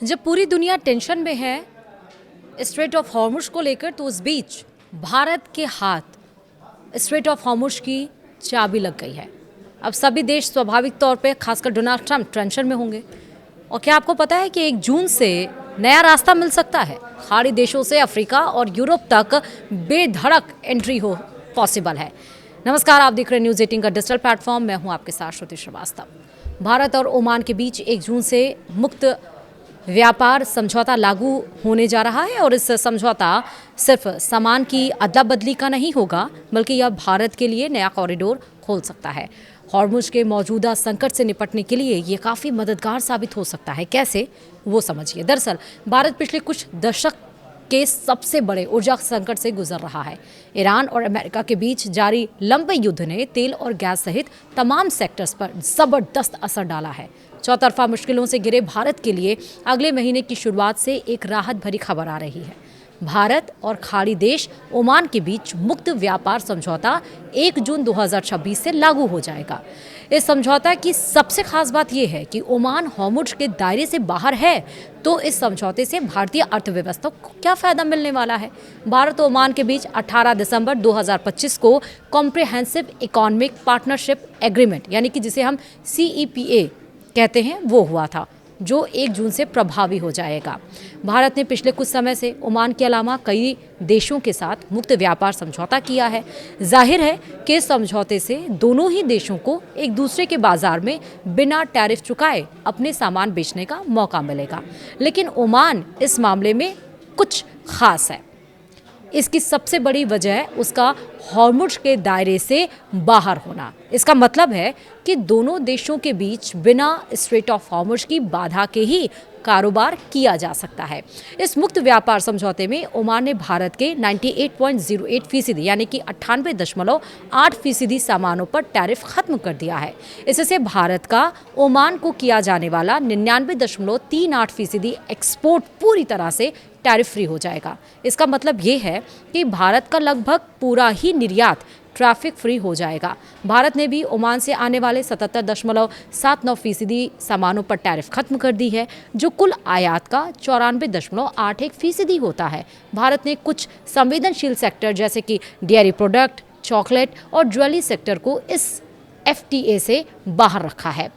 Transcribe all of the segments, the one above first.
जब पूरी दुनिया टेंशन में है स्ट्रेट ऑफ हॉर्मुज को लेकर, तो उस बीच भारत के हाथ स्ट्रेट ऑफ हॉर्मुज की चाबी लग गई है। अब सभी देश स्वाभाविक तौर पे, खासकर डोनाल्ड ट्रंप, टेंशन में होंगे। और क्या आपको पता है कि 1 जून से नया रास्ता मिल सकता है? खाड़ी देशों से अफ्रीका और यूरोप तक बेधड़क एंट्री हो पॉसिबल है। नमस्कार, आप देख रहे हैं न्यूज़ 18 का डिजिटल प्लेटफॉर्म। मैं हूं आपके साथ श्रुति श्रीवास्तव। भारत और ओमान के बीच 1 जून से मुक्त व्यापार समझौता लागू होने जा रहा है और इस समझौता सिर्फ सामान की अदला बदली का नहीं होगा, बल्कि यह भारत के लिए नया कॉरिडोर खोल सकता है। हॉर्मुज के मौजूदा संकट से निपटने के लिए ये काफ़ी मददगार साबित हो सकता है। कैसे, वो समझिए। दरअसल भारत पिछले कुछ दशक के सबसे बड़े ऊर्जा संकट से गुजर रहा है। ईरान और अमेरिका के बीच जारी लंबे युद्ध ने तेल और गैस सहित तमाम सेक्टर्स पर जबरदस्त असर डाला है। चौतरफा मुश्किलों से घिरे भारत के लिए अगले महीने की शुरुआत से एक राहत भरी खबर आ रही है। भारत और खाड़ी देश ओमान के बीच मुक्त व्यापार समझौता 1 जून 2026 से लागू हो जाएगा। इस समझौता की सबसे खास बात यह है कि ओमान हॉर्मुज के दायरे से बाहर है, तो इस समझौते से भारतीय अर्थव्यवस्था को क्या फायदा मिलने वाला है? भारत और ओमान के बीच 18 दिसंबर 2025 को कॉम्प्रिहेंसिव इकोनॉमिक पार्टनरशिप एग्रीमेंट, यानी कि जिसे हम CEPA कहते हैं, वो हुआ था, जो 1 जून से प्रभावी हो जाएगा। भारत ने पिछले कुछ समय से ओमान के अलावा कई देशों के साथ मुक्त व्यापार समझौता किया है। जाहिर है कि इस समझौते से दोनों ही देशों को एक दूसरे के बाजार में बिना टैरिफ चुकाए अपने सामान बेचने का मौका मिलेगा। लेकिन ओमान इस मामले में कुछ खास है। इसकी सबसे बड़ी वजह उसका हॉर्मुज के दायरे से बाहर होना। इसका मतलब है कि दोनों देशों के बीच बिना स्ट्रेट ऑफ हॉर्मुज की बाधा के ही कारोबार किया जा सकता है। इस मुक्त व्यापार समझौते में ओमान ने भारत के 98.08% यानी कि 98.8% सामानों पर टैरिफ खत्म कर दिया है। इससे भारत का ओमान को किया जाने वाला 99.38% एक्सपोर्ट पूरी तरह से टैरिफ फ्री हो जाएगा। इसका मतलब ये है कि भारत का लगभग पूरा ही निर्यात ट्रैफिक फ्री हो जाएगा। भारत ने भी ओमान से आने वाले 77.79% सामानों पर टैरिफ खत्म कर दी है, जो कुल आयात का 94.81% होता है। भारत ने कुछ संवेदनशील सेक्टर जैसे कि डेयरी प्रोडक्ट, चॉकलेट और ज्वेलरी सेक्टर को इस FTA से बाहर रखा है।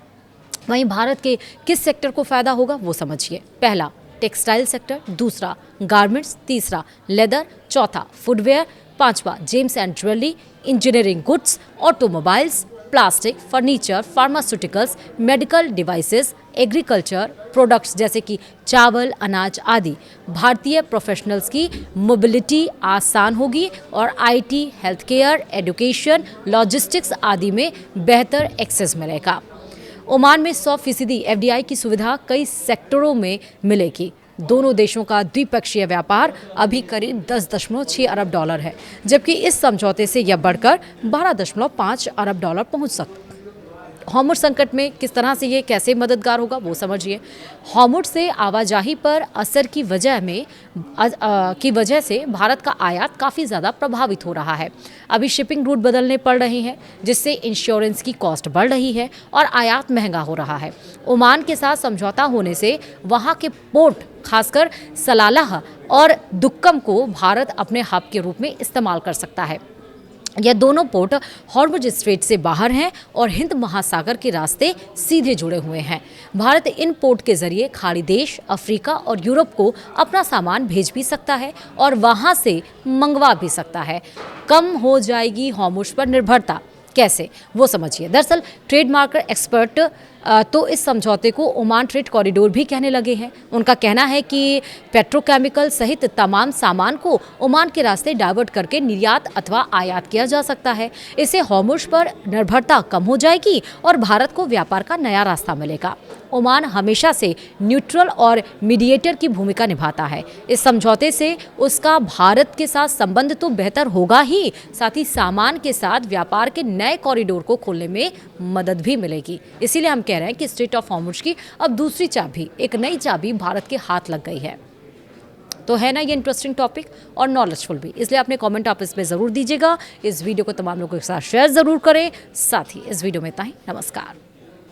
वहीं भारत के किस सेक्टर को फायदा होगा, वो समझिए। पहला, टेक्सटाइल सेक्टर, दूसरा गारमेंट्स, तीसरा लेदर, चौथा फुटवेयर, पांचवा James and jewellery, engineering goods, automobiles, plastic, furniture, pharmaceuticals, medical devices, agriculture products जैसे कि चावल, अनाज आदि। भारतीय प्रोफेशनल्स की मोबिलिटी आसान होगी और IT, health care, education, logistics आदि में बेहतर एक्सेस मिलेगा। ओमान में 100% FDI की सुविधा कई सेक्टरों में मिलेगी। दोनों देशों का द्विपक्षीय व्यापार अभी करीब $10.6 अरब है, जबकि इस समझौते से यह बढ़कर $12.5 अरब पहुंच सकता है। हॉर्मुज संकट में किस तरह से ये कैसे मददगार होगा, वो समझिए। हॉर्मुज से आवाजाही पर असर की वजह से भारत का आयात काफ़ी ज़्यादा प्रभावित हो रहा है। अभी शिपिंग रूट बदलने पड़ रहे हैं, जिससे इंश्योरेंस की कॉस्ट बढ़ रही है और आयात महंगा हो रहा है। ओमान के साथ समझौता होने से वहाँ के पोर्ट, खासकर सलालाह और दुक्कम को भारत अपने हब के रूप में इस्तेमाल कर सकता है। यह दोनों पोर्ट हॉर्मुज स्ट्रेट से बाहर हैं और हिंद महासागर के रास्ते सीधे जुड़े हुए हैं। भारत इन पोर्ट के जरिए खाड़ी देश, अफ्रीका और यूरोप को अपना सामान भेज भी सकता है और वहां से मंगवा भी सकता है। कम हो जाएगी हॉर्मुज पर निर्भरता। कैसे, वो समझिए। दरअसल ट्रेड मार्केट एक्सपर्ट तो इस समझौते को ओमान ट्रेड कॉरिडोर भी कहने लगे हैं। उनका कहना है कि पेट्रोकेमिकल सहित तमाम सामान को ओमान के रास्ते डाइवर्ट करके निर्यात अथवा आयात किया जा सकता है। इससे हॉर्मुज पर निर्भरता कम हो जाएगी और भारत को व्यापार का नया रास्ता मिलेगा। ओमान हमेशा से न्यूट्रल और मीडिएटर की भूमिका निभाता है। इस समझौते से उसका भारत के साथ संबंध तो बेहतर होगा ही, साथ ही सामान के साथ व्यापार के नए कॉरिडोर को खोलने में मदद भी मिलेगी। इसीलिए हम कह रहे हैं कि स्ट्रेट ऑफ हॉर्मुज की अब दूसरी चाबी, एक नई चाबी भारत के हाथ लग गई है। तो है ना ये इंटरेस्टिंग टॉपिक और नॉलेजफुल भी, इसलिए अपने कमेंट आप इस पे ज़रूर दीजिएगा। इस वीडियो को तमाम लोगों के साथ शेयर ज़रूर करें। साथ ही इस वीडियो में इतना ही। नमस्कार।